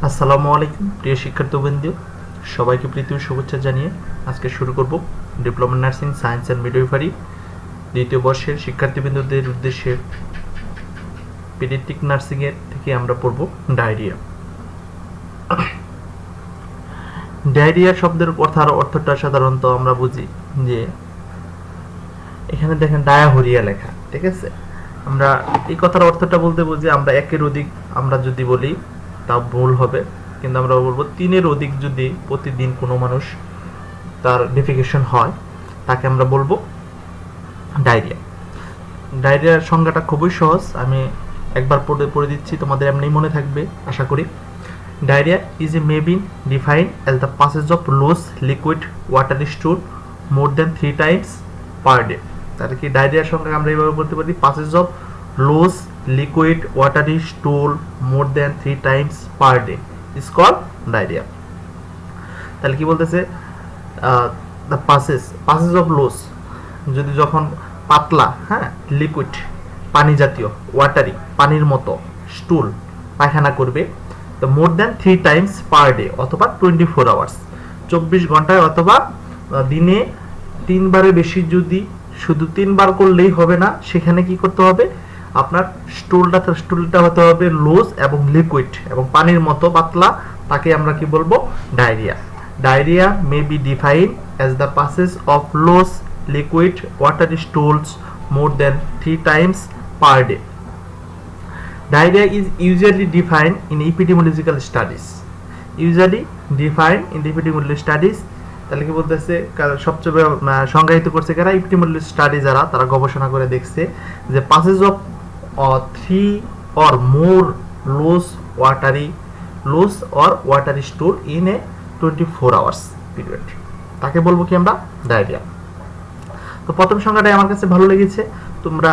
আসসালামু আলাইকুম প্রিয় শিক্ষার্থীবৃন্দ, সবাইকে প্রীতি ও শুভেচ্ছা জানিয়ে আজকে শুরু করব diploma nursing science and midwifery দ্বিতীয় বর্ষের শিক্ষার্থীবৃন্দদের উদ্দেশ্যে পেডিয়াট্রিক নার্সিং এর থেকে আমরা পড়ব ডায়রিয়া। ডায়রিয়া শব্দের কথার অর্থটা সাধারণত আমরা বুঝি যে এখানে দেখেন ডায়াহরিয়া লেখা, ঠিক আছে। আমরা এই কথার অর্থটা বলতে বুঝি আমরা একের অধিক আমরা যদি বলি তা ভুল হবে, কিন্তু আমরা বলবো তিনের অধিক যদি প্রতিদিন কোনো মানুষ তার ডেফিকেশন হয় তাকে আমরা বলবো ডায়রিয়া। ডায়রিয়ার সংজ্ঞাটা খুবই সহজ, আমি একবার পড়ে দিচ্ছি, তোমাদের এমনি মনে থাকবে আশা করি। Diarrhoea is a may been defined as the passage of loose liquid watery stool more than 3 times per day. তাহলে কি ডায়রিয়ার সংজ্ঞা আমরা এইভাবে বলতে পারি, passage of loose liquid watery stool more than 3 times per day is called diarrhea। তাহলে কি বলতেছে, the passes of loose, যদি যখন পাতলা, হ্যাঁ, লিকুইড পানি জাতীয়, ওয়াটারি পানির মতো, স্টুল পায়খানা করবে, তো মোর দ্যান 3 times per day অথবা 24 hours 24 ঘন্টায় অথবা দিনে 3 বারের বেশি, যদি শুধু 3 বার করলেই হবে না, সেখানে কি করতে হবে, আপনার স্টুলটা হতে হবে লুজ এবং লিকুইড এবং পানির মতো পাতলা, তাকে আমরা কি বলবো, diarrhoea. Diarrhoea may be defined as the passage of loose liquid watery stools more than 3 times per day। Diarrhea is usually defined in epidemiological studies। তাহলে কি বলতেছে, সবচেয়ে সংজ্ঞায়িত করছে কারা, এপিডেমিওলজি স্টাডি যারা, তারা গবেষণা করে দেখছে যে passage of 3 or more loose or watery stool in a 24 hours period, তাকে বলবো কি আমরা, ডায়রিয়া। তো প্রথম সংজ্ঞাটাই আমার কাছে ভালো লেগেছে, তোমরা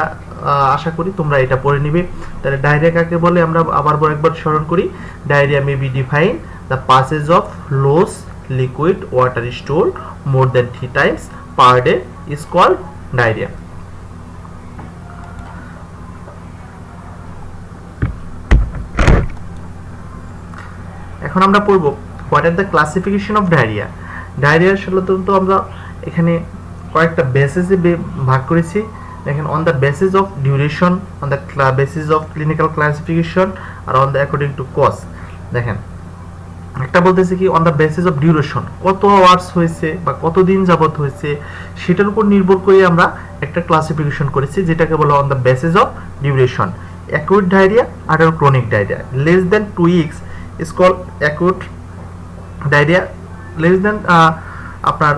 আশা করি তোমরা এটা পড়ে নিবে। তাহলে ডায়রিয়া কাকে বলে আমরা আবার একবার স্মরণ করি, diarrhoea may be define the passage of loose liquid watery stool more than 3 times per day is called diarrhea। এখন আমরা পড়ব what are the classification of diarrhea। Diarrhoea সাধারণত আমরা এখানে কয়েকটা বেসিসে ভাগ করেছি। দেখেন, on the basis of duration, on the basis of clinical classification, R on the according to cause। দেখেন, একটা বলতেছে কি on the basis of duration, কত আওয়ার্স হয়েছে বা কতদিন যাবত হয়েছে, সেটার উপর নির্ভর করে আমরা একটা ক্লাসিফিকেশন করেছি, যেটাকে বলা on the basis of duration. Acute diarrhoea আর chronic diarrhoea. Less than 2 weeks is called acute diarrhoea, less than আপনার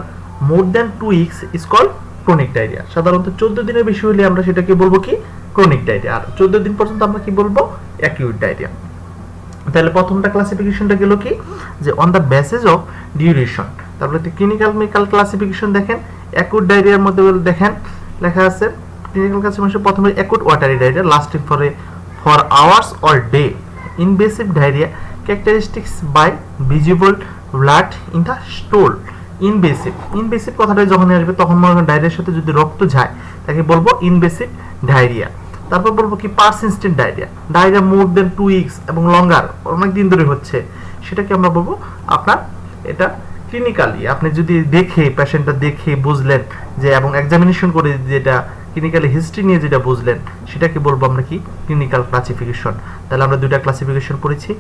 more than 2 weeks is called chronic diarrhoea. সাধারণত 14 দিনের বেশি হলে আমরা সেটাকে বলবো কি, ক্রনিক ডায়রিয়া, আর 14 দিন পর্যন্ত আমরা কি বলবো, অ্যাকিউট ডায়রিয়া। তাহলে প্রথমটা ক্লাসিফিকেশনটা গেল কি, যে on the basis of duration. তারপরে ক্লিনিক্যাল ক্লাসিফিকেশন দেখেন, অ্যাকুট ডায়রিয়ার মধ্যে দেখেন লেখা আছে ক্লিনিক্যাল ক্লাসিফিকেশন, প্রথমে acute watery diarrhoea lasting for hours or day. Invasive diarrhoea characteristics by visible blood in the stool. Invasive কথাটা যখন আসবে তখন ডায়রিয়ার সাথে যদি রক্ত যায় তাকে বলবো ইনভেসিভ ডায়রিয়া। তারপর বলবো কি পারসিস্টেন্ট ডায়রিয়া মোর দেন 2 weeks এবং লঙ্গার, অনেক দিন ধরে হচ্ছে, সেটাকে আমরা বলবো আপনার এটা ক্লিনিক্যালি আপনি যদি দেখে পেশেন্টটা দেখে বুঝলেন যে, এবং এক্সামিনেশন করে যেটা ক্লিনিক্যালি হিস্ট্রি নিয়ে যেটা বুঝলেন, সেটাকে বলবো আমরা কি, ক্লিনিক্যাল ক্লাসিফিকেশন। তাহলে আমরা দুইটা ক্লাসিফিকেশন পড়েছি,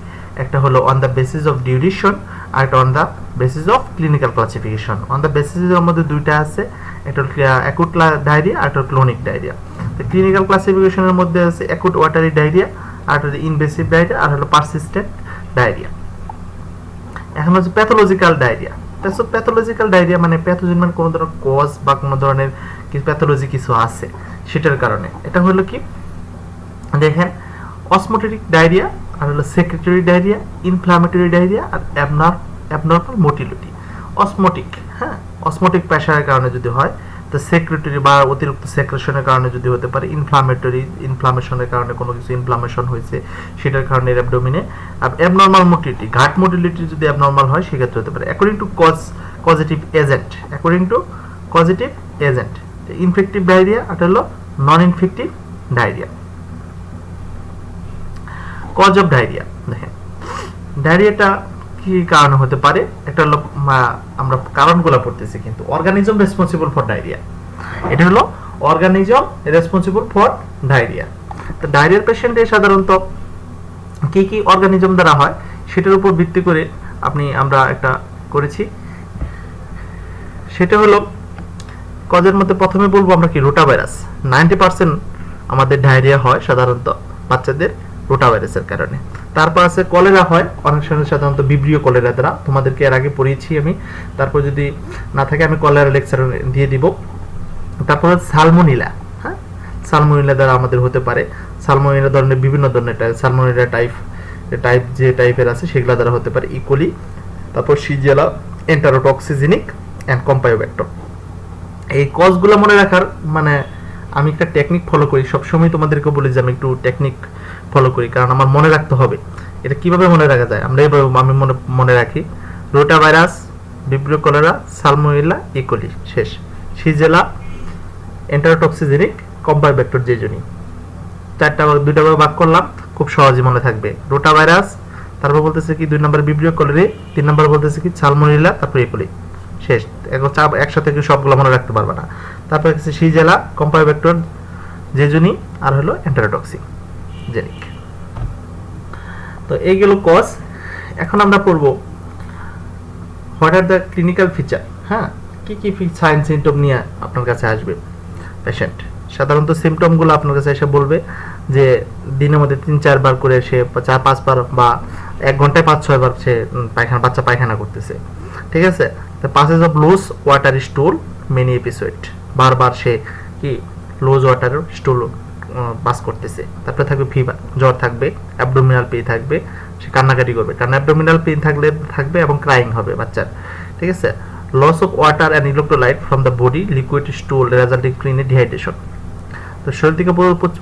একটা হলো on the basis of duration আর একটা on the basis of clinical classification. On the বেসিসের মধ্যে দুইটা আছে, একটা অ্যাকুট ডায়রিয়া আর একটা ক্রনিক ডায়রিয়া। ক্লিনিক্যাল ক্লাসিফিকেশনের মধ্যে আছে অ্যাকুট ওয়াটারি ডায়রিয়া, আর হলো ইনভেসিভ ডায়রিয়া, আর হলো পারসিস্টেন্ট ডায়রিয়া। এখন হচ্ছে প্যাথোলজিক্যাল ডায়রিয়া। প্যাথোলজিক্যাল ডায়রিয়া মানে প্যাথোজেন, মানে কোনো ধরনের কজ বা কোনো ধরনের প্যাথোলজি কিছু আছে সেটার কারণে। এটা হলো কি, দেখেন, অসমোটিক ডায়রিয়া, আর হলো সেক্রেটরি ডায়রিয়া, ইনফ্লামেটরি ডায়রিয়া, আর অ্যাবনর্মাল মোটিলিটি। অসমোটিক, হ্যাঁ, অসমোটিক প্রেসারের কারণে যদি হয়, তো সেক্রেটরি বা অতিরিক্ত সেক্রেশনের কারণে যদি হতে পারে, ইনফ্লামেশনের কারণে কোনো কিছু ইনফ্লামেশন হয়েছে সেটার কারণে অ্যাবডোমিনে। আর অ্যাবনর্মাল মোটিলিটি, ঘাট মোটিলিটি যদি অ্যাবনর্মাল হয় সেক্ষেত্রে হতে পারে। According to causative agent, infective diarrhoea আর হলো non infective diarrhoea. Cause of diarrhoea, দেখেন ডায়রিয়াটা কি কারণে হতে পারে, একটা হলো আমরা কারণগুলো পড়তেছি, কিন্তু অর্গানিজম রেসপন্সিবল ফর ডায়রিয়া, এটা হলো অর্গানিজম রেসপন্সিবল ফর ডায়রিয়া। তো ডায়রিয়ার পেশেন্টে সাধারণত কি কি অর্গানিজম দ্বারা হয় সেটার উপর ভিত্তি করে আমরা একটা করেছি, সেটা হলো কজের মধ্যে প্রথমে বলবো আমরা কি রোটাভাইরাস। 90% আমাদের ডায়রিয়া হয় সাধারণত বাচ্চাদের রোটাভাইরাসের কারণে। তারপর আছে কলেরা হয় অনেক সময় সাধারণত বিব্রিও কলেরা দ্বারা, তোমাদেরকে এর আগে পড়িয়েছি আমি, তারপর যদি না থাকে আমি কলেরা লেকচার দিয়ে দিব। তারপর সালমোনিলা, হ্যাঁ সালমোনিলা দ্বারা আমাদের হতে পারে, সালমোনিলা ধরনের বিভিন্ন ধরনের সালমোনিলা টাইপ যে টাইপের আছে সেগুলো দ্বারা হতে পারে, ইকোলি, তারপর সিজিয়েলা, এন্টারোটক্সিজেনিক অ্যান্ড কম্পায়োব্যাক্টর। এই কজগুলো মনে রাখার আমি একটা টেকনিক ফলো করি, সবসময় তোমাদেরকে বলি যে আমি একটু টেকনিক ফলো করি, কারণ আমার মনে রাখতে হবে। এটা কিভাবে মনে রাখা যায়, আমি মনে রাখি rotavirus, Vibrio cholerae, Salmonella, E. coli, শেষ সিজেলা, এন্টারোটক্সিজেনিক, কম্পায়োব্যাক্টর জেজুনি। দুইটা ভাগে ভাগ করলাম, খুব সহজে মনে থাকবে। রোটাভাইরাস, তারপর বলতেছে কি 2 নম্বর ভিব্রিও কলেরা, 3 নম্বর বলতেছে কি সালমোনেলা, তারপর ইকোলি, শেষ। একসাথে সবগুলো মনে রাখতে পারবে না। তারপর হচ্ছে সিজেলা, কম্পায়োব্যাক্টর জেজুনি, আর হলো এন্টারোটক্সিজেনিক। তো এইগুলো কজ। এখন আমরা পড়ব what are the clinical feature, হ্যাঁ কি কি সাইন সিমটম নিয়ে আপনার কাছে আসবে পেশেন্ট। সাধারণত সিমটমগুলো আপনার কাছে এসে বলবে যে দিনের মধ্যে 3-4 বার করে সে 4-5 বার বা 1 ঘন্টায় 5-6 বার সে বাচ্চা পায়খানা করতেছে, ঠিক আছে। the passes of loose water stool many episode, বারবার সে কি লুজ ওয়াটার স্টুল পাস করতেছে। তারপরে থাকবে ফিভার, জ্বর থাকবে, অ্যাবডোমিনাল পেইন থাকবে, সে কান্নাকাটি করবে, কারণ অ্যাবডোমিনাল পেইন থাকবে এবং ক্রাইং হবে বাচ্চার, ঠিক আছে। Loss of water and electrolyte from the body, liquid stool resulting in dehydration. তো শরীর থেকে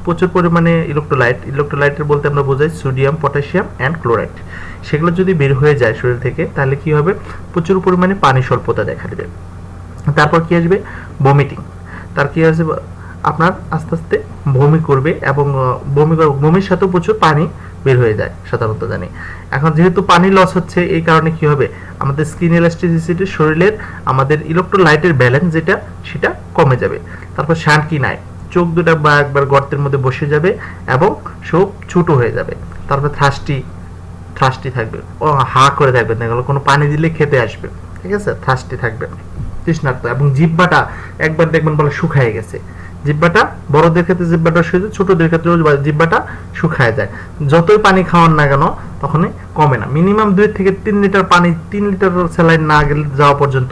প্রচুর পরিমাণে ইলেকট্রোলাইটের বলতে আমরা বোঝাই সোডিয়াম, পটাশিয়াম অ্যান্ড ক্লোরাইড। সেগুলো যদি বের হয়ে যায় শরীর থেকে তাহলে কি হবে, প্রচুর পরিমাণে পানি স্বল্পতা দেখা দেবে। তারপর কি আসবে, ভমিটিং। তার কি আসবে, আপনার আস্তে আস্তে বমি করবে এবং বমির সাথেও প্রচুর পানি বের হয়ে যায় সাধারণত জানি। এখন যেহেতু পানি লস হচ্ছে এই কারণে কি হবে, আমাদের স্কিন ইলাস্টিসিটি, শরীরের আমাদের ইলেকট্রোলাইটের ব্যালেন্স যেটা সেটা কমে যাবে। তারপর শান্তি নাই, চোখ দুটা বা একবার গর্তের মধ্যে বসে যাবে এবং সব ছোট হয়ে যাবে। তারপর থ্রাস্টি থাকবে, ও হা করে থাকবে, দেখো কোনো পানি দিলে খেতে আসবে, ঠিক আছে। থ্রাস্টি থাকবে, তৃষ্ণার্ত, এবং জিহ্বাটা একবার দেখবেন বলে শুকায় গেছে। জিহ্বাটা বড়দের ক্ষেত্রে জিহ্বাটা শুয়ে, ছোটদের ক্ষেত্রে জিহ্বাটা শুকায় যায়। যতই পানি খাওয়ান না কেন তখনই কমে না। মিনিমাম 2 থেকে 3 লিটার পানি, 3 লিটার স্যালাইন না গেলে যাওয়া পর্যন্ত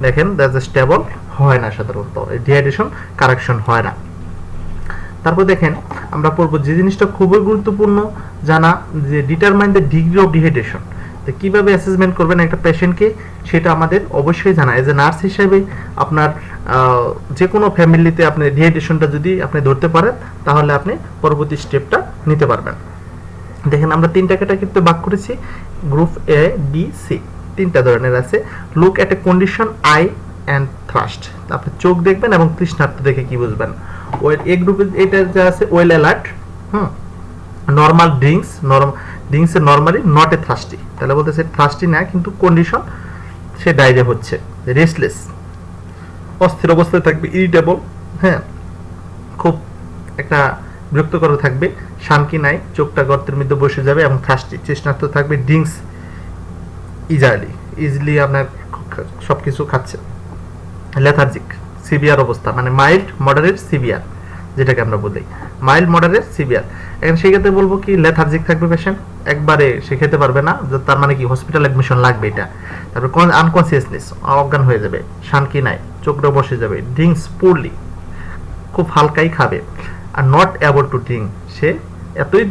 দেখেন স্টেবল হয় না, সাধারণত ডিহাইড্রেশন কারেকশন হয় না। তারপর দেখেন আমরা পড়বো যে জিনিসটা খুবই গুরুত্বপূর্ণ জানা, যে determine the degree of dehydration. তো কিভাবে অ্যাসেসমেন্ট করবেন একটা পেশেন্টকে সেটা আমাদের অবশ্যই জানা। এজ এ নার্স হিসেবে আপনার যে কোনো ফ্যামিলিতে আপনি ডিহাইড্রেশনটা যদি আপনি ধরতে পারেন তাহলে আপনি পরবর্তী স্টেপটা নিতে পারবেন। দেখেন আমরা 3টা ক্যাটাগরিতে ভাগ করেছি, গ্রুপ এ, বি, সি, 3টা ধরনের আছে। Look at A condition I and thrust, আপনি চোখ দেখবেন এবং তৃষ্ণার্ত দেখে কি বুঝবেন। এ গ্রুপে এটা যা আছে well alert, normal drinks A normally not a thirsty, তাহলে বলতেছে থ্রাস্টি না কিন্তু কন্ডিশন সে ডায়রিয়া হচ্ছে। রেস্টলেস, অস্থির অবস্থায় থাকবে, ইরিটেবল, হ্যাঁ খুব একটা বিরক্তকর থাকবে, শান্তি নাই, চোখটা গর্তের মধ্যে বসে যাবে এবং থ্রাস্টি, তৃষ্ণার্ত থাকবে। ড্রিঙ্কস ইজিলি আপনার সবকিছু খাচ্ছে। লেথার্জিক, সিভিয়ার অবস্থা, মাইল্ড, মডারেট, সিভিয়ার, যেটাকে আমরা বলি মাইল্ড, মডারেট, সিভিয়ার। এখন সেই ক্ষেত্রে বলবো কি লেথার্জিক থাকবে পেশেন্ট, একবারে সে খেতে পারবে না, তার কি হসপিটাল অ্যাডমিশন লাগবে এটা। তারপর আনকনসিয়াসনেস, অজ্ঞান হয়ে যাবে, শান্তি নাই, চোখটা বসে যাবে। ড্রিঙ্কস পুরলি, খুব হালকাই খাবে। আর নট অ্যাবল টু ড্রিঙ্ক, সে এতই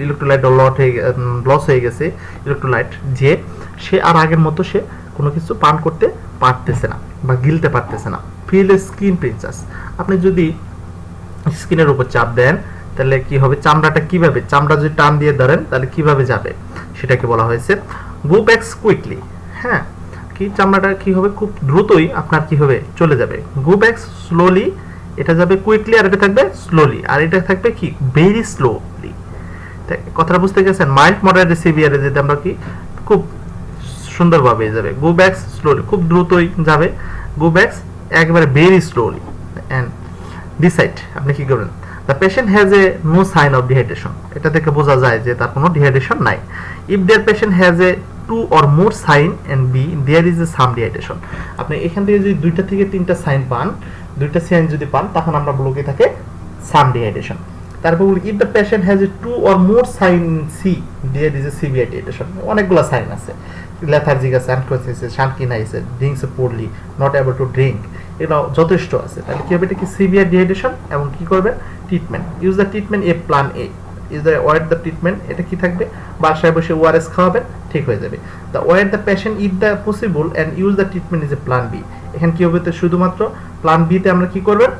ইলেকট্রোলাইট লস হয়ে গেছে ইলেকট্রোলাইট, যে সে আর আগের মতো সে কোনো কিছু পান করতে পারতেছে না বা গিলতে পারতেছে না। ফিল স্কিন পিঞ্চাস, আপনি যদি স্কিনের উপর চাপ দেন তাহলে কি হবে, চামড়া যদি টান দিয়ে ধরেন তাহলে কিভাবে যাবে সেটাকে বলা হয়েছে গো ব্যাকস কুইকলি। হ্যাঁ, কি চামড়াটা কি হবে, খুব দ্রুতই আপনার কি হবে, চলে যাবে। গো ব্যাকস স্লোলি, এটা যাবে কুইকলি, আর এটা থাকবে স্লোলি, আর এটা থাকবে কি ভেরি স্লোলি। কথাটা বুঝতে গেছেন? মাইল্ড মডারেট সিভিয়ারে যেতে আমরা কি খুব সুন্দরভাবে যাবে, গো ব্যাক স্লোলি, খুব দ্রুতই যাবে, গো ব্যাক একবারে ভেরি স্লোলি। অ্যান্ড ডিসাইড আপনি কি করবেন, the patient has a no sign of dehydration, এটা থেকে বোঝা যায় যে তার কোনো ডিহাইড্রেশন নাই। If there patient has a 2 or more sign and B there is a some dehydration, আপনি এখান থেকে যদি 2টা থেকে 3টা সাইন পান, 2টা সাইন যদি পান, তখন আমরা বলবো কি থাকে সাম ডিহাইড্রেশন। তারপর if the patient has a 2 or more sign C there is a severe dehydration, অনেকগুলো সাইন আছে, লেথার্জিক আছে, আনকনসিয়াস আছে, শান্তিনা আছে, drinks poorly, not able to drink, এগুলো যথেষ্ট আছে। তাহলে কি হবে, এটা কি সিভিয়ার ডিহাইড্রেশন। এবং কি করবে, treatment, use the treatment A plan A, is the wide the treatment, এটা কি থাকবে, বাসায় বসে ওআরএস খাওয়াবেন, ঠিক হয়ে যাবে। The wide the patient if the possible and use the treatment is a plan B, এখানে কি হবে, তো শুধুমাত্র প্ল্যান বি তে আমরা কি করবেন,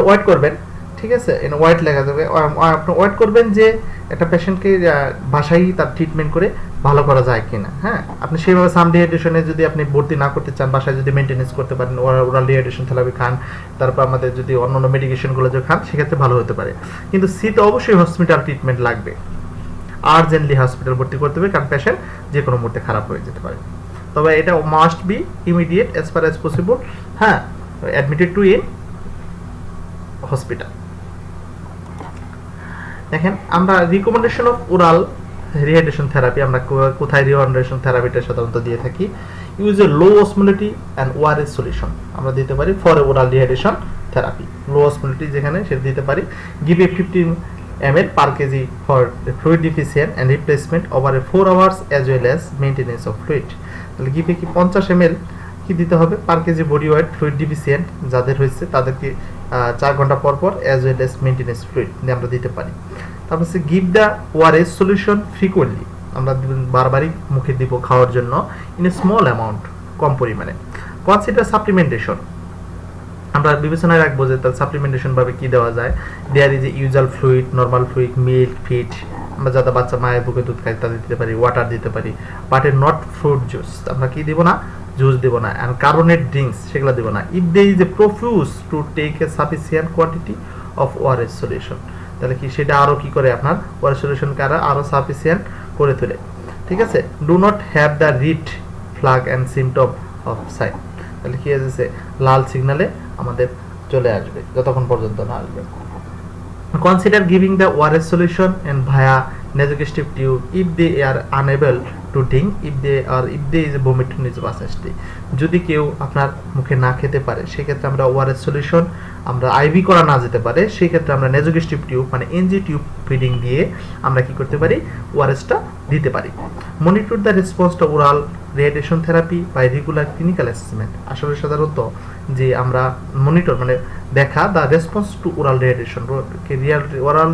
ওয়াইড করবেন, ঠিক আছে, এখানে ওয়াইড লেখা যাবে, আপনি ওয়াইড করবেন যে একটা পেশেন্টকে বাসায় তার ট্রিটমেন্ট করে ভালো করা যায় কিনা। হ্যাঁ, আপনি সেইভাবে সাম ডিহাইড্রেশনে যদি আপনি ভর্তি না করতে চান, বাসায় যদি মেনটেনেন্স করতে পারেন, ওরাল ডিহাইড্রেশন থেরাপি খান, তারপর আমাদের যদি অন্যান্য মেডিকেশনগুলো যদি খান, সেক্ষেত্রে ভালো হতে পারে। কিন্তু সিতে অবশ্যই হসপিটাল ট্রিটমেন্ট লাগবে, আর্জেন্টলি হসপিটাল ভর্তি করতে হবে, কারণ পেশেন্ট যে কোনো মুহূর্তে খারাপ হয়ে যেতে পারে। তবে এটা must be immediate as far as possible, হ্যাঁ, অ্যাডমিটেড টু ইন হসপিটাল। দেখেন, আমরা recommendation of oral rehydration therapy, আমরা কোথায় রিহাইড্রেশন থেরাপিটা সাধারণত দিয়ে থাকি, use a low osmolality and ORS solution, আমরা দিতে পারি for oral rehydration therapy, low osmolality যেখানে সেটা দিতে পারি। Give a 15 ml per kg for fluid deficient and replacement over a 4 hours as well as maintenance of fluid, তাহলে গিভে কি 50 ml কি দিতে হবে per KG body weight, fluid deficient যাদের হয়েছে তাদেরকে 4 ঘন্টা পর পর as well as maintenance fluid আমরা দিতে পারি। তারপর সে give the ORS solution frequently, আমরা বারবারই মুখে দিব খাওয়ার জন্য, ইন এ স্মল অ্যামাউন্ট, কম পরিমাণে। কনসিডার সাপ্লিমেন্টেশন, আমরা বিবেচনায় রাখবো যে তার সাপ্লিমেন্টেশন ভাবে কি দেওয়া যায়। There is a usual fluid, normal fluid, milk, feed, আমরা যাতে বাচ্চা মায়ের বুকে দুধ খায় তাদের দিতে পারি, ওয়াটার দিতে পারি, but A not fruit juice, আমরা কি দিব না, জুস দেব না, অ্যান্ড কার্বনেট ড্রিঙ্কস সেগুলো দেব না। If they is a profuse to take a sufficient quantity of ORS solution, তাহলে কি সেটা আরো কি করে আপনার ওআরএস সলিউশনকে আরো সাফিসিয়েন্ট করে তোলে, ঠিক আছে। Do not have the read flag and symptom of sign, তাহলে কি আছে, লাল সিগনালে আমাদের চলে আসবে যতক্ষণ পর্যন্ত না আসবে। Consider giving the ORS solution and via nasogastric tube if they are unable to drink, if there is a vomiting necessity, যদি কেউ আপনার মুখে না খেতে পারে সেক্ষেত্রে আমরা ওআরএস সলিউশন আমরা আইভি করা না যেতে পারে, সেই ক্ষেত্রে আমরা নেসোগেস্টিভ টিউব মানে এনজি টিউব ফিডিং দিয়ে আমরা কি করতে পারি, ওআরএসটা দিতে পারি। Monitor the response to oral rehydration therapy by regular clinical assessment, আসলে সাধারণত যে আমরা মনিটর মানে দেখা the response to oral rehydration, oral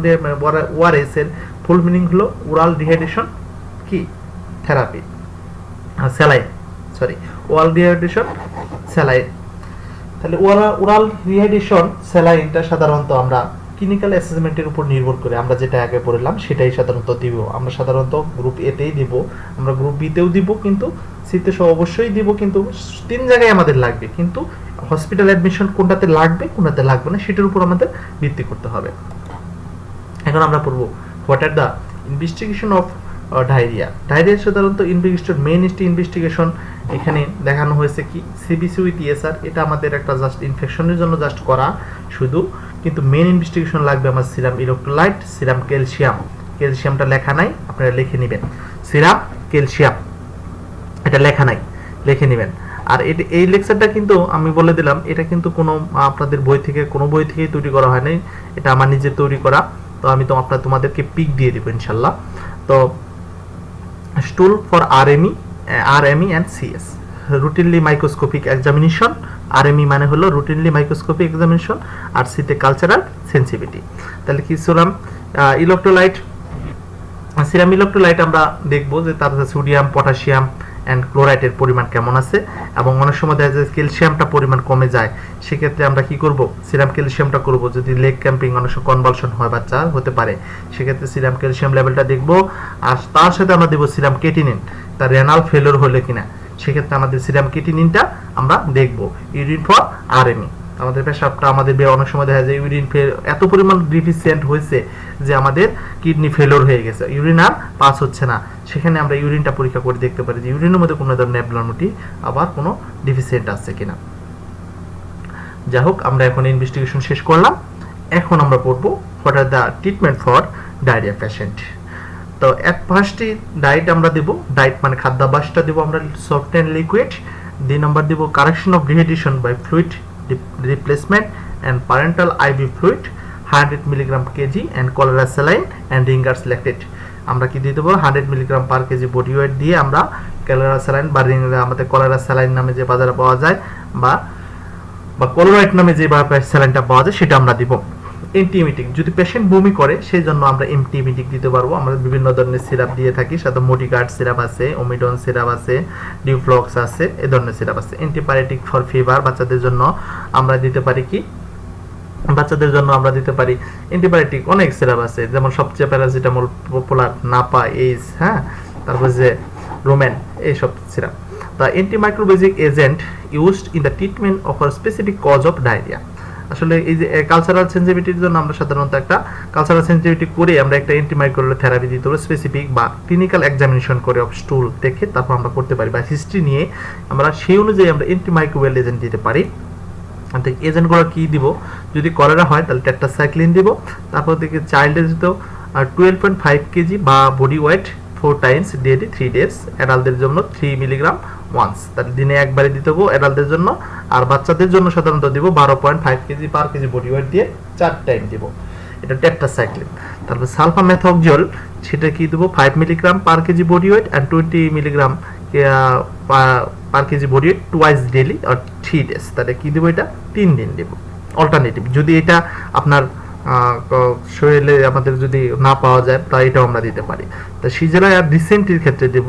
ORS এর ফুল মিনিং হলো ওরাল রিহাইড্রেশন কি therapy, saline, sorry oral rehydration saline. তাহলে ওরাল রিহাইড্রেশন স্যালাইনটা সাধারণত আমরা ক্লিনিক্যাল অ্যাসেসমেন্টের উপর নির্ভর করে আমরা যেটা আগে পড়লাম সেটাই সাধারণত দিব। আমরা সাধারণত গ্রুপ এতেই দিব, আমরা গ্রুপ বিতেও দিব, কিন্তু সিতে অবশ্যই দিব, কিন্তু 3 জায়গায় আমাদের লাগবে, কিন্তু হসপিটাল অ্যাডমিশন কোনটাতে লাগবে কোনটাতে লাগবে না সেটার উপর আমাদের ভিত্তি করতে হবে। এখন আমরা পড়ব what are the investigation of diarrhoea. Diarrhoea সাধারণত মেইন ইনভেস্টিগেশন এখানে দেখানো হয়েছে কি সিবিসি উইথ ইএসআর, এটা আমাদের একটা জাস্ট ইনফেকশনের জন্য জাস্ট করা শুধু, কিন্তু মেইন ইনভেস্টিগেশন লাগবে আমার সিরাম ইলেক্ট্রোলাইট, সিরাম ক্যালসিয়াম, ক্যালসিয়ামটা লেখা নাই আপনারা লিখে নেবেন, সিরাম ক্যালসিয়াম এটা লেখা নাই লিখে নেবেন। আর এই লেকচারটা কিন্তু আমি বলে দিলাম এটা কিন্তু কোনো আপনাদের বই থেকে তৈরি করা হয়নি, এটা আমার নিজের তৈরি করা, তো আমি তো তোমাদেরকে পিক দিয়ে দিব ইনশাল্লাহ। তো stool for RME and CS, routinely microscopic examination, RME মানে হলো রুটিনলি মাইক্রোস্কোপিক এক্সামিনেশন, আর সিতে কালচারাল সেন্সিটিভিটি। তাহলে কি সিরাম ইলেক্ট্রোলাইট আমরা দেখব যে তার সোডিয়াম, পটাশিয়াম অ্যান্ড ক্লোরাইডের পরিমাণ কেমন আছে, এবং অনেক সময় দেখা যায় ক্যালসিয়ামটা পরিমাণ কমে যায়, সেক্ষেত্রে আমরা কি করব, সিরাম ক্যালসিয়ামটা করব। যদি লেগ ক্যাম্পিং অনেক সময় কনভালশন হয় বাচ্চা হতে পারে, সেক্ষেত্রে সিরাম ক্যালসিয়াম লেভেলটা দেখব, আর তার সাথে আমরা দেব সিরাম কেটিনিন, তার রেনাল ফেলিওর হলে কিনা, সেক্ষেত্রে আমাদের সিরাম কেটিনিনটা আমরা দেখব। ইউরিন ফর আরএমই, আমাদের পেশাবটা আমাদের অনেক সময় দেখা যায় ইউরিন এত পরিমাণ ডিফিসিয়েন্ট হয়েছে যে আমাদের কিডনি ফেলিওর হয়ে গেছে, ইউরিন আর পাস হচ্ছে না। সেখানে আমরা ইউরিনটা পরীক্ষা করে দেখতে পারি যে ইউরিনের মধ্যে কোনো ধরনের অ্যাবনর্মালিটি আবার কোনো ডিফিসিয়েন্ট আছে কিনা। যাই হোক, আমরা এখন ইনভেস্টিগেশন শেষ করলাম। এখন আমরা পড়বো what are the treatment for diarrhoea patient. তো এক ফার্স্টে ডায়েট আমরা দেব, ডায়েট মানে খাদ্যাভ্যাসটা দেব আমরা সফট অ্যান্ড লিকুইড। 2 নম্বর দেব correction of dehydration by fluid replacement and parenteral IV fluid 100 milligram KG and cholera saline and Ringer's lactate. আমরা কি দিয়ে দেবো 100 milligram per KG body weight দিয়ে আমরা কলেরা স্যালাইন বা আমাদের কলেরা স্যালাইন নামে যে বাজারে পাওয়া যায় বা কোলোরাইড নামে যে স্যালাইনটা পাওয়া যায় সেটা আমরা দিব। এন্টিএমিটিক, যদি পেশেন্ট বমি করে সেই জন্য আমরা এন্টিএমিটিক দিতে পারবো। আমরা বিভিন্ন ধরনের সিরাপ দিয়ে থাকি, সাথে মোডিগার্ড সিরাপ আছে, ওমিডন সিরাপ আছে, ডিউফ্লক্স আছে, এই ধরনের সিরাপ আছে। অ্যান্টিপাইরেটিক ফর ফিভার বাচ্চাদের জন্য আমরা দিতে পারি কি, বাচ্চাদের জন্য আমরা দিতে পারি অ্যান্টিবায়োটিক অনেক সিরাপ আছে, যেমন সবচেয়ে প্যারাসিটামল পপুলার, নাপা, এইস, হ্যাঁ, তারপর যে রোমেন, এইসব syrup. The antimicrobial agent used in the treatment of a specific cause of diarrhoea. আসলে এই যে কালচারাল সেনসিটিভিটির জন্য আমরা সাধারণত একটা কালচারাল সেনসিটিভিটি করে আমরা একটা অ্যান্টিমাইক্রোবিয়াল থেরাপি দিতে পারি, স্পেসিফিক বা ক্লিনিক্যাল এক্সামিনেশন করে অফ স্টুল দেখে তারপর আমরা করতে পারি, বা হিস্ট্রি নিয়ে আমরা সেই অনুযায়ী আমরা অ্যান্টিমাইক্রোবিয়াল এজেন্ট দিতে পারি। এজেন্টগুলো কি দিব, যদি কলেরা হয় তাহলে টেট্রাসাইক্লিন দিব। তারপর থেকে চাইল্ডের তো 12.5 কেজি বা body weight 4 times daily 3 days. অ্যাডাল্টদের জন্য 3 মিলিগ্রাম ওয়ান্স, তাহলে দিনে একবারে দিতে হবে অ্যাডাল্টদের জন্য। আর বাচ্চাদের জন্য সাধারণত দিব 12.5 কেজি পার কেজি বডি ওয়েট দিয়ে 4 টাইম দিব, এটা টেট্রাসাইক্লিন। তারপর সালফামেথক্সোল, সেটা কি দেবো 5 milligram per KG body weight and 20 milligram per KG body weight twice daily আর 3 ডেজ। তাহলে কি দেবো, এটা 3 দিন দেবো অল্টারনেটিভ। যদি এটা আপনার শরীরে আমাদের যদি না পাওয়া যায় তাই এটাও আমরা দিতে পারি। তো সিজারা আর ডিসেন্ট্রির ক্ষেত্রে দেব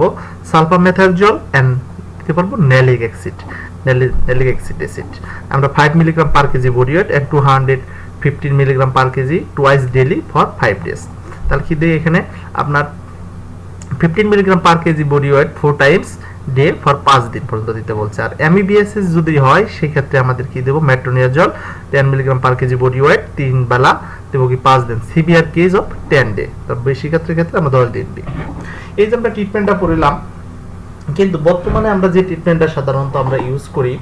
সালফামেথক্সোল এন্ড দিতে পারবো ন্যালিক অ্যাসিড অ্যাসিড। আমরা 5 milligram per KG body weight and 215 milligram per KG twice daily for 5 days. তাহলে কি দেই এখানে আপনার 15 milligram per KG body weight 4 times day for 5 দিন পর্যন্ত দিতে বলছে। আর এমইবিএসএস যদি হয় সেই ক্ষেত্রে আমাদের কি দেব মেট্রোনিয়াজল 10 milligram per KG body wait 3 বেলা দেব কি 5 দিন। সিভিয়ার কেস অফ 10 ডে, তো বেশি ক্ষেত্রে আমরা 10 দিন দিই। এই যে আমরা ট্রিটমেন্টটা পড়লাম, কিন্তু বর্তমানে আমরা যে ট্রিটমেন্টটা সাধারণত আমরা ইউজ করি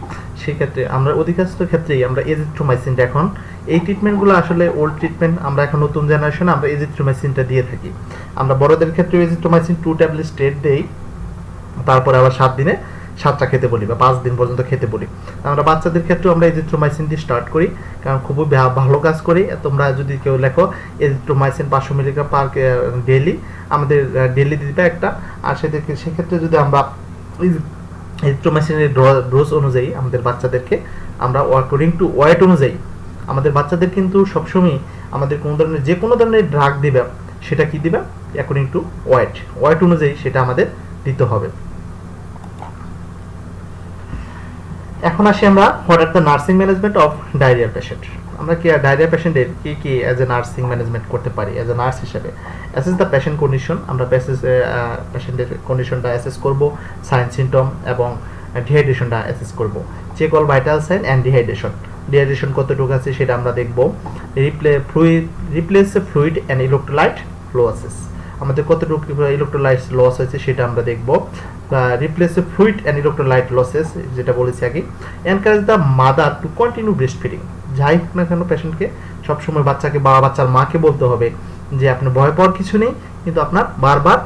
সেই ক্ষেত্রে আমরা অধিকাংশ ক্ষেত্রেই আমরা এজিথ্রোমাইসিনটা, এখন এই ট্রিটমেন্টগুলো আসলে ওল্ড ট্রিটমেন্ট, আমরা এখন নতুন জেনারেশনে আমরা এজিথ্রোমাইসিনটা দিয়ে থাকি। আমরা বড়দের ক্ষেত্রে এজিথ্রোমাইসিন 2 ট্যাবলেট স্ট্রেট দেই, তারপরে আবার 7 দিনে 7টা খেতে বলি বা 5 দিন পর্যন্ত খেতে বলি। আমরা বাচ্চাদের ক্ষেত্রে আমরা এজিথ্রোমাইসিন দিয়ে স্টার্ট করি, কারণ খুবই ভালো কাজ করি। তোমরা যদি কেউ লেখো এজিথ্রোমাইসিন 500 মিলিগ্রাম পার ডেইলি, আমাদের ডেইলি দিবে একটা। আর সেক্ষেত্রে যদি আমরা এজিথ্রোমাইসিনের ডোজ অনুযায়ী আমাদের বাচ্চাদেরকে আমরা অ্যাকর্ডিং টু ওয়েট অনুযায়ী, আমাদের বাচ্চাদের কিন্তু সবসময় আমাদের যে কোনো ধরনের ড্রাগ দিবে সেটা কি দিবে অ্যাকর্ডিং টু ওয়েট অনুযায়ী সেটা আমাদের দিতে হবে। এখন আসি আমরা what are the nursing management of diarrhoea patient. আমরা কি ডায়রিয়া পেশেন্টের কি অ্যাজ এ নার্সিং ম্যানেজমেন্ট করতে পারি অ্যাজ এ নার্স হিসেবে। অ্যাসেস দ্য পেশেন্ট কন্ডিশন, আমরা পেশেন্টের কন্ডিশনটা অ্যাসেস করব, সাইন সিমটম এবং ডিহাইড্রেশনটা অ্যাসেস করব। Check all vital sign and dehydration কতটুকু আছে সেটা আমরা দেখব। Replace fluid and electrolyte losses, আমাদের কতটুকু ইলেকট্রোলাইট লস হয়েছে সেটা আমরা দেখব। Replace fluid and electrolyte losses, যেটা বলেছি আগে। Encourage the mother to continue breast feeding, যাই হোক না কেন পেশেন্টকে সবসময় বাচ্চাকে বা বাচ্চার মাকে বলতে হবে যে আপনার ভয় পাওয়ার কিছু নেই, কিন্তু আপনার বারবার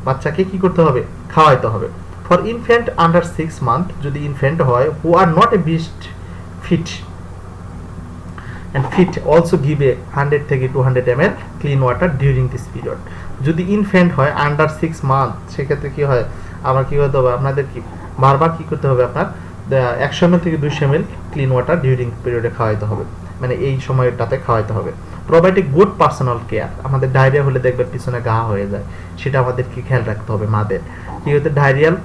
বাচ্চাকে কি করতে হবে, খাওয়াইতে হবে। ফর ইনফ্যান্ট আন্ডার 6 মান্থ, যদি ইনফ্যান্ট হয় who are not a breast fed and fit also give a 100 থেকে 200 ml clean water during this period। যদি ইনফ্যান্ট হয় আন্ডার 6 মান্থ সেক্ষেত্রে কি হয়, আমার কি করতে হবে, আপনাদের কি বারবার কি করতে হবে, আপনার 100 ml থেকে 200 ml ক্লিন ওয়াটার ডিউরিং পিরিয়ডে খাওয়াইতে হবে, মানে এই সময়টাতে খাওয়াইতে হবে। Provide a good personal care, আমাদের ডায়রিয়া হলে দেখবেন পিছনে ঘা হয়ে যায়, সেটা আমাদের কি খেয়াল রাখতে হবে মাদের। কি হতে diarrhoeal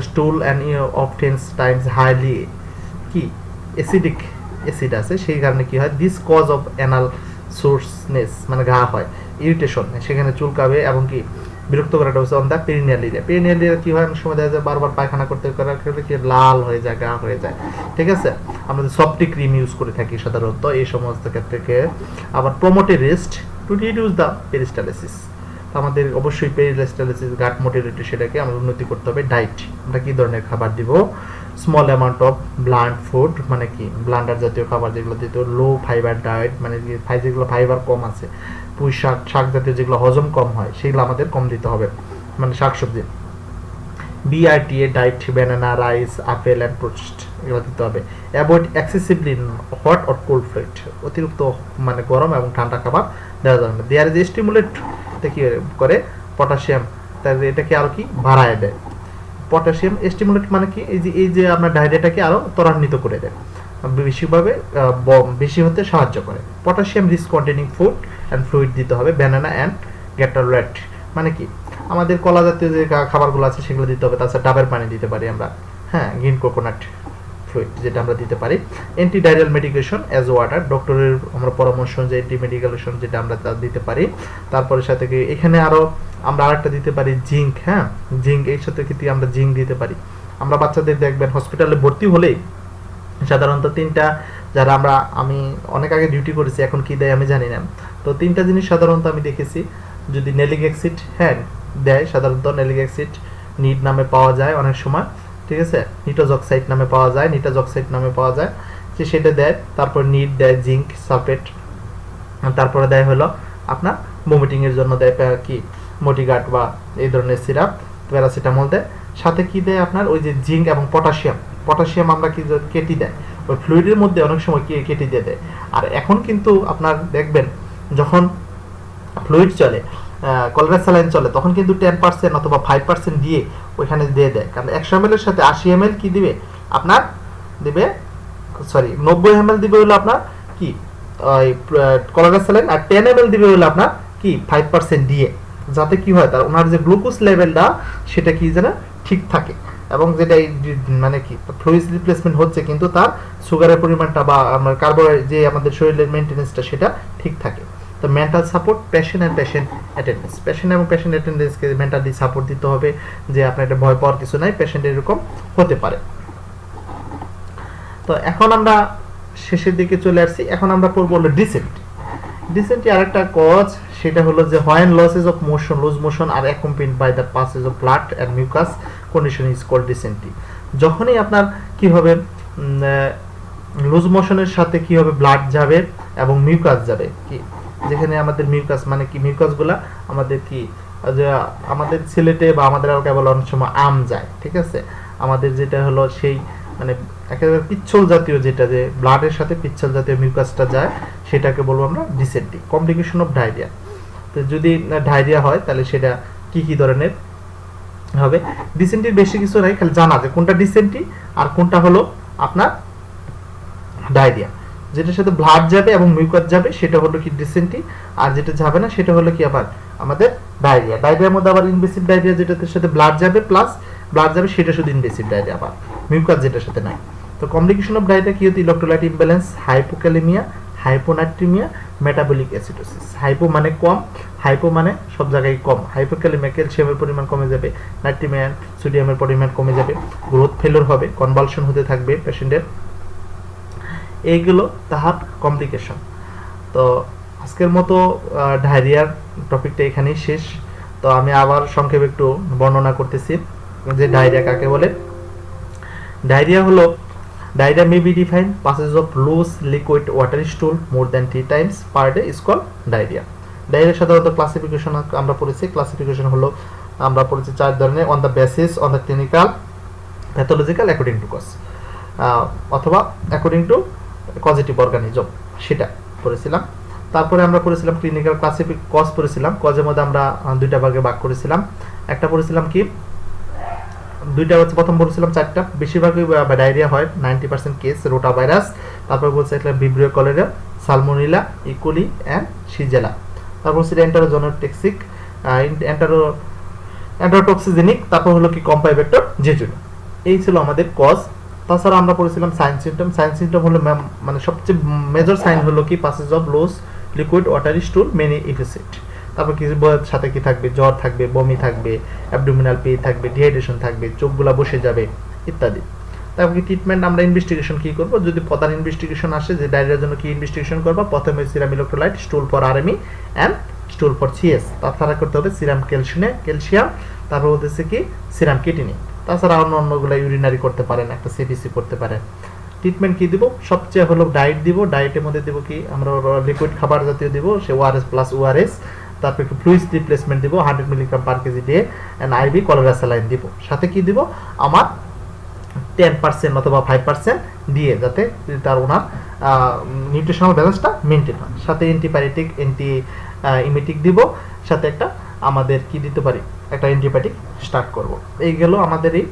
stool and oftens times highly কি অ্যাসিড আছে, সেই কারণে কি হয় this cause of anal soreness, মানে ঘা হয়, ইরিটেশন, সেখানে চুলকাবে এবং কি বিরক্তকর একটা হচ্ছে on the perineal area. Perineal area কি হয়, অনেক সময় দেখা যায় বারবার পায়খানা করতে কি লাল হয়ে যায়, গা হয়ে যায়, ঠিক আছে। আমরা সফটি ক্রিম ইউজ করে থাকি সাধারণত এই সমস্ত ক্ষেত্রে। আবার promote rest to reduce the peristalsis, আমাদের অবশ্যই পেরিস্টালসিস গাট মোটিলিটি সেটাকে আমরা উন্নতি করতে হবে। ডায়েট, আমরা কি ধরনের খাবার দিব, small amount of blunt food, মানে কি ব্লান্ডার জাতীয় খাবার যেগুলো দিতে, লো ফাইবার ডায়েট, মানে যেগুলো ফাইবার কম আছে, পুঁই শাক, শাক জাতীয় যেগুলো হজম কম হয় সেগুলো আমাদের কম দিতে হবে, মানে শাকসবজি। BRTA diet, banana, rice, apple and fruits এগুলো দিতে হবে। Avoid excessively hot or cold food, অতিরিক্ত মানে গরম এবং ঠান্ডা খাবার দেওয়া যাবে না। দেয়ার ইজ স্টিমুলেট কি করে, পটাশিয়াম, তাহলে এটাকে আরো কি বাড়ায় দেয়। পটাশিয়াম স্টিমুলেট মানে কি, এই যে আপনার ডায়রিয়াটাকে আরো ত্বরান্বিত করে দেয়, বেশি হতে সাহায্য করে। Potassium rich containing food and fluid দিতে হবে। ব্যানানা অ্যান্ড গ্যাটারলেট, মানে কি আমাদের কলা জাতীয় যে খাবারগুলো আছে সেগুলো দিতে হবে। তাছাড়া ডাবের পানি দিতে পারি আমরা, হ্যাঁ, গ্রিন কোকোনাট ফ্লুইড যেটা আমরা দিতে পারি। Anti diarrhoeal medication as water, ডক্টরের আমরা পরামর্শ যে অ্যান্টি মেডিকেশন যেটা আমরা দিতে পারি। তারপরে সাথে কি এখানে আরো আমরা আরেকটা দিতে পারি জিঙ্ক, হ্যাঁ, জিঙ্ক, এর সাথে কি আমরা জিঙ্ক দিতে পারি। আমরা বাচ্চাদের দেখবেন হসপিটালে ভর্তি হলেই সাধারণত তিনটা, যারা আমি অনেক আগে ডিউটি করেছি, এখন কি দেয় আমি জানি না, তো তিনটা জিনিস সাধারণত আমি দেখেছি। যদি নেলিক অ্যাসিড, হ্যাঁ, দেয় সাধারণত নেলিক অ্যাসিড নিট নামে পাওয়া যায় অনেক সময়, ঠিক আছে, নিটোজ অক্সাইড নামে পাওয়া যায়, যে সেটা দেয়। তারপর নিট দেয়, জিঙ্ক সালফেট, তারপরে দেয় হলো আপনার ভমিটিং এর জন্য দেয় কি মোটিগার্ড বা এই ধরনের সিরাপ, প্যারাসিটামল দেয়। সাথে কি দেয় আপনার ওই যে জিঙ্ক এবং পটাশিয়াম আমরা কি কেটে দেয়, ওই ফ্লুইডের মধ্যে অনেক সময় কেটে দিয়ে দেয়। আর এখন কিন্তু আপনার দেখবেন যখন ফ্লুইড চলে, কলরা স্যালাইন চলে, তখন কিন্তু 10% অথবা 5% দিয়ে ওইখানে দিয়ে দেয়। কারণ 100 ml এর সাথে 80 ml কি দিবে আপনার, দিবে 90 ml দিবে হলো আপনার কি কলরা স্যালাইন, আর 10 ml দিবে হলো আপনার কি 5% দিয়ে, যাতে কি হয় তার ওনার যে গ্লুকোজ লেভেলটা সেটা কি যেন ঠিক থাকে, এবং যেটা মানে কি ফ্লুইড রিপ্লেসমেন্ট হচ্ছে কিন্তু তার সুগারের পরিমাণটা বা আমার কার্বোহাইড্রেট যে আমাদের শরীরের মেইনটেনেন্সটা সেটা ঠিক থাকে। তো mental support, patient attendance, patient এবং পেশেন্ট অ্যাটেন্ডেন্সকে মেন্টালি সাপোর্ট দিতে হবে যে আপনার এটা ভয় পাওয়ার কিছু নাই, পেশেন্ট এরকম হতে পারে। তো এখন আমরা শেষের দিকে চলে আসছি, এখন আমরা পড়বো হলো ডিসেন্ট্রি আরেকটা কজ, সেটা হলো যে when losses of motion, loose motion are accompanied by the passage of blood and mucus condition is called dysentery. যখনই আপনার কি হবে, লুজ মোশনের সাথে কি হবে, ব্লাড যাবে এবং মিউকাস যাবে, কি যেখানে আমাদের মিউকাস মানে কি মিউকাসগুলা আমাদের কি যে আমাদের সিলেটে বা আমাদের এলাকায় বলে অনেক সময় আম যায়, ঠিক আছে, আমাদের যেটা হলো সেই মানে একেবারে পিচ্ছল জাতীয়, যেটা যে ব্লাডের সাথে পিচ্ছল জাতীয় মিউকাসটা যায়, সেটাকে বলবো আমরা ডিসেন্ট্রি। কমপ্লিকেশন অফ ডায়রিয়া, তো যদি ডায়রিয়া হয় তাহলে সেটা কি কি ধরনের হবে। ডিসেন্ট্রির বেশি কিছু নাই, খালি জানা যে কোনটা ডিসেন্ট্রি আর কোনটা হলো আপনার ডায়রিয়া। যেটার সাথে ব্লাড যাবে এবং মিউকাস যাবে সেটা হলো কি ডিসেন্ট্রি, আর যেটা যাবে না সেটা হলো কি আবার আমাদের ডায়রিয়া। ডায়রিয়ার মধ্যে আবার ইনভেসিভ ডায়রিয়া, যেটাতে সাথে ব্লাড যাবে প্লাস ব্লাড যাবে সেটা শুধু ইনভেসিভ ডায়রিয়া, আবার মিউকাস যেটার সাথে নাই। তো কমপ্লিকেশন অফ ডায়রিয়া কি হচ্ছে, electrolyte imbalance, hypokalaemia, hyponatraemia, metabolic acidosis. Hypo মানে কম, হাইপো মানে সব জায়গায় কম, হাইপোক্যালেমিয়া ক্যালসিয়ামের পরিমাণ কমে যাবে, নাইট্রিমিয়া সোডিয়ামের পরিমাণ কমে যাবে, গ্রোথ ফেলোর হবে, কনভালশন হতে থাকবে পেশেন্টের, এইগুলো তাহার কমপ্লিকেশন। তো আজকের মতো ডায়রিয়ার টপিকটা এখানেই শেষ। তো আমি আবার সংক্ষেপে একটু বর্ণনা করতেছি যে ডায়রিয়া কাকে বলে। ডায়রিয়া হলো, diarrhea may be defined passage of loose liquid watery stool more than 3 times per day is called diarrhea. Diarrhoea সাধারণত ক্লাসিফিকেশন আমরা পড়েছি, ক্লাসিফিকেশন হলো আমরা পড়েছি 4 ধরনের, on the basis on the clinical, pathological, according to cause, অথবা according to causative organism, সেটা পড়েছিলাম। তারপরে আমরা পড়েছিলাম ক্লিনিক্যাল কজ পড়েছিলাম, কজের মধ্যে আমরা দুইটা ভাগে ভাগ করেছিলাম। একটা পড়েছিলাম কি, দুইটা হচ্ছে, প্রথম বলছিলাম 4টা, বেশিরভাগই ডায়রিয়া হয় 90% কেস রোটা ভাইরাস, তারপর বলছে একটা Vibrio cholerae, Salmonella, E coli and Shigella, তারপর হচ্ছে এন্টারোজেনোটক্সিক, এন্টারোটক্সিজেনিক, তারপর হলো কি কম্পাইভেক্টর জেজুনি। এই ছিল আমাদের কজ। তাছাড়া আমরা পড়েছিলাম সাইন সিমটম হলো মানে সবচেয়ে মেজর সাইন হলো কি, passage of loose liquid watery stool many episode, তারপর কিছু সাথে কি থাকবে, জ্বর থাকবে, বমি থাকবে, অ্যাবডোমিনাল পেইন থাকবে, ডিহাইড্রেশন থাকবে, চোখগুলা বসে যাবে ইত্যাদি। তারপর কি ট্রিটমেন্ট আমরা ইনভেস্টিগেশন কি করব, যদি প্রধান ইনভেস্টিগেশন আসে যে ডায়রিয়ার জন্য কি ইনভেস্টিগেশন করবা, প্রথমে serum electrolyte, stool for RME and stool for CS, তাছাড়া করতে হবে সিরাম ক্যালসিয়াম, তারপর হচ্ছে কি সিরাম কিটিনি, তাছাড়া অন্যগুলো ইউরিনারি করতে পারেন, একটা সিবিসি করতে পারেন। ট্রিটমেন্ট কি দিব, সবচেয়ে হলো ডায়েট দিব, ডায়েটের মধ্যে দিব কি আমরা লিকুইড খাবার জাতীয় দিব, সে ওআরএস প্লাস ওআরএস, তারপর একটু ফ্লুইড রিপ্লেসমেন্ট দিব 100 milligram per KG day and IV cholera saline দিব, সাথে কি দিব আমার 10% অথবা 5% দিয়ে, যাতে তার ওনার নিউট্রিশনাল ব্যালেন্সটা মেনটেন হয়, সাথে অ্যান্টিবায়োটিক ইমিটিক দিব, সাথে একটা আমাদের কি দিতে পারি, একটা অ্যান্টিবায়োটিক স্টার্ট করব। এই গেল আমাদের এই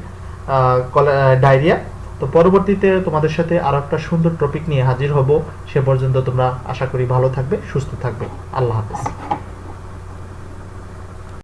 ডায়রিয়া। তো পরবর্তীতে তোমাদের সাথে আরো একটা সুন্দর টপিক নিয়ে হাজির হব, সে পর্যন্ত তোমরা আশা করি ভালো থাকবে, সুস্থ থাকবে। আল্লাহ হাফেজ।